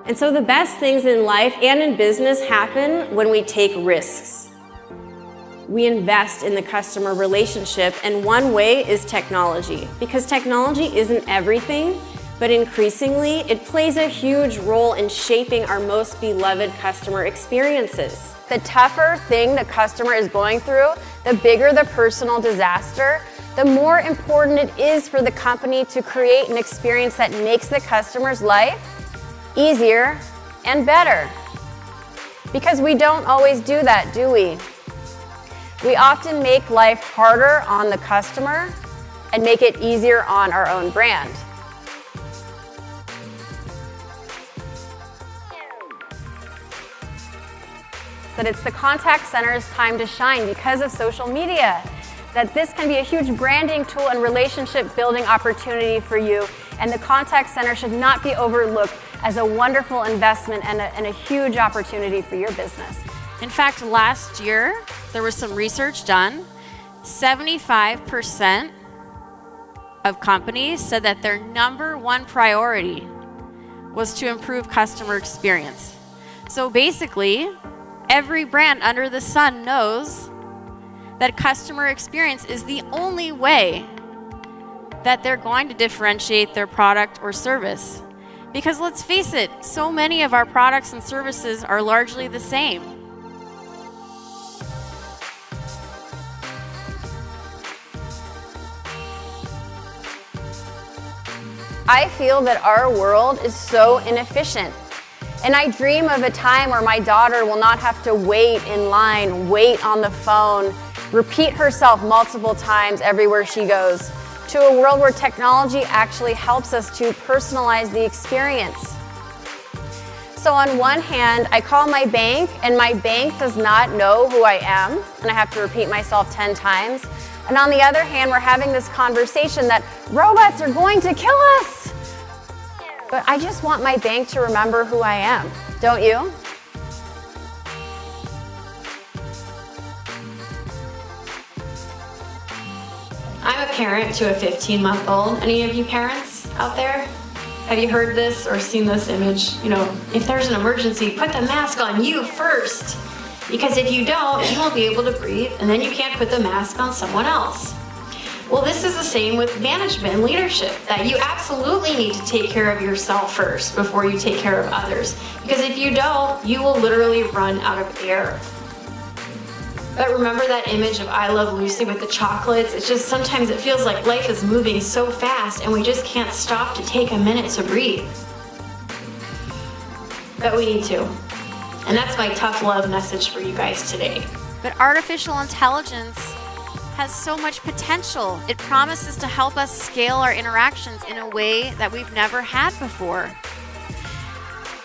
And so the best things in life and in business happen when we take risks. We invest in the customer relationship, and one way is technology. Because technology isn't everything, but increasingly, it plays a huge role in shaping our most beloved customer experiences. The tougher thing the customer is going through, the bigger the personal disaster, the more important it is for the company to create an experience that makes the customer's life easier and better. Because we don't always do that, do we? We often make life harder on the customer and make it easier on our own brand. That it's the contact center's time to shine because of social media. That this can be a huge branding tool and relationship building opportunity for you, and the contact center should not be overlooked as a wonderful investment and a huge opportunity for your business. In fact, last year, there was some research done. 75% of companies said that their number one priority was to improve customer experience. So basically, every brand under the sun knows that customer experience is the only way that they're going to differentiate their product or service. Because let's face it, so many of our products and services are largely the same. I feel that our world is so inefficient. And I dream of a time where my daughter will not have to wait in line, wait on the phone, repeat herself multiple times everywhere she goes, to a world where technology actually helps us to personalize the experience. So on one hand, I call my bank, and my bank does not know who I am, and I have to repeat myself 10 times. And on the other hand, we're having this conversation that robots are going to kill us. But I just want my bank to remember who I am, don't you? I'm a parent to a 15-month-old. Any of you parents out there? Have you heard this or seen this image? You know, if there's an emergency, put the mask on you first. Because if you don't, you won't be able to breathe, and then you can't put the mask on someone else. Well, this is the same with management and leadership, that you absolutely need to take care of yourself first before you take care of others. Because if you don't, you will literally run out of air. But remember that image of I Love Lucy with the chocolates? It's just sometimes it feels like life is moving so fast and we just can't stop to take a minute to breathe. But we need to. And that's my tough love message for you guys today. But artificial intelligence has so much potential. It promises to help us scale our interactions in a way that we've never had before.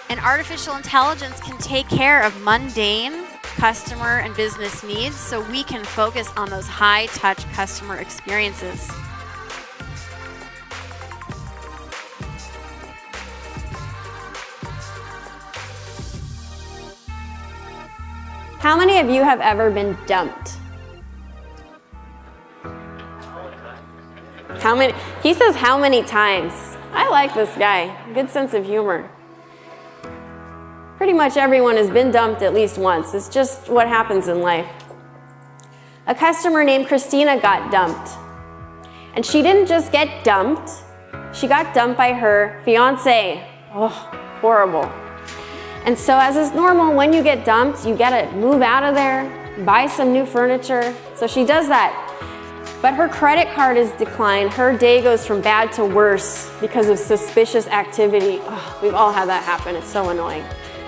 And artificial intelligence can take care of mundane customer and business needs so we can focus on those high-touch customer experiences. How many of you have ever been dumped? How many? He says how many times. I like this guy. Good sense of humor. Pretty much everyone has been dumped at least once. It's just what happens in life. A customer named Christina got dumped. And she didn't just get dumped, she got dumped by her fiance. Oh, horrible. And so as is normal, when you get dumped, you gotta move out of there, buy some new furniture. So she does that. But her credit card is declined. Her day goes from bad to worse because of suspicious activity. Oh, we've all had that happen. It's so annoying.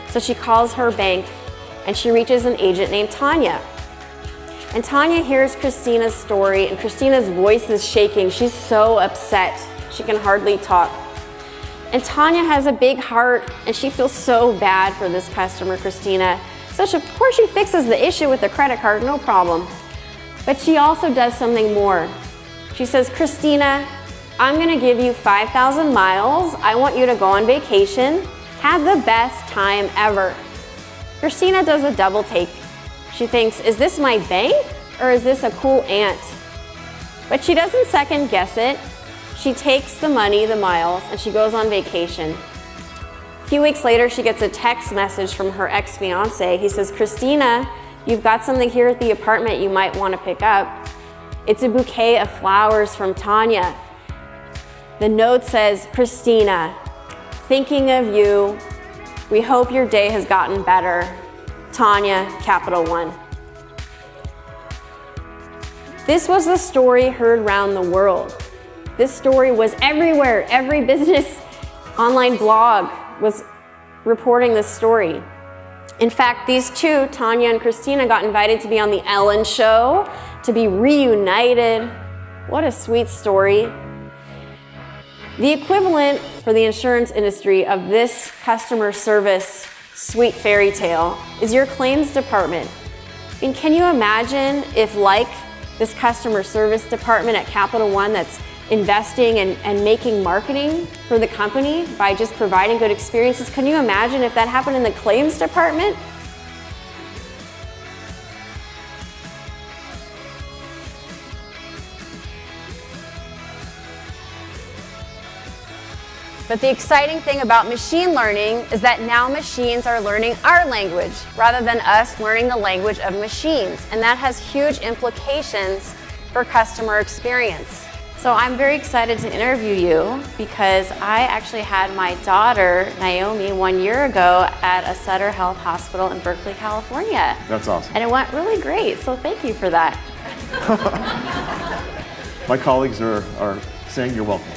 So she calls her bank and she reaches an agent named Tanya. And Tanya hears Christina's story and Christina's voice is shaking. She's so upset. She can hardly talk. And Tanya has a big heart and she feels so bad for this customer, Christina. So of course she fixes the issue with the credit card, no problem. But she also does something more. She says, Christina, I'm gonna give you 5,000 miles. I want you to go on vacation. Have the best time ever. Christina does a double take. She thinks, is this my bank or is this a cool aunt? But she doesn't second guess it. She takes the money, the miles, and she goes on vacation. A few weeks later, she gets a text message from her ex-fiance. He says, Christina, you've got something here at the apartment you might want to pick up. It's a bouquet of flowers from Tanya. The note says, Christina, thinking of you, we hope your day has gotten better. Tanya, capital One. This was the story heard around the world. This story was everywhere. Every business online blog was reporting this story. In fact, these two, Tanya and Christina, got invited to be on the Ellen Show, to be reunited. What a sweet story. The equivalent for the insurance industry of this customer service sweet fairy tale is your claims department. And can you imagine if, like this customer service department at Capital One that's investing and making marketing for the company by just providing good experiences, can you imagine if that happened in the claims department? But the exciting thing about machine learning is that now machines are learning our language rather than us learning the language of machines. And that has huge implications for customer experience. So I'm very excited to interview you because I actually had my daughter, Naomi, 1 year ago at a Sutter Health Hospital in Berkeley, California. That's awesome. And it went really great, so thank you for that. My colleagues are saying you're welcome.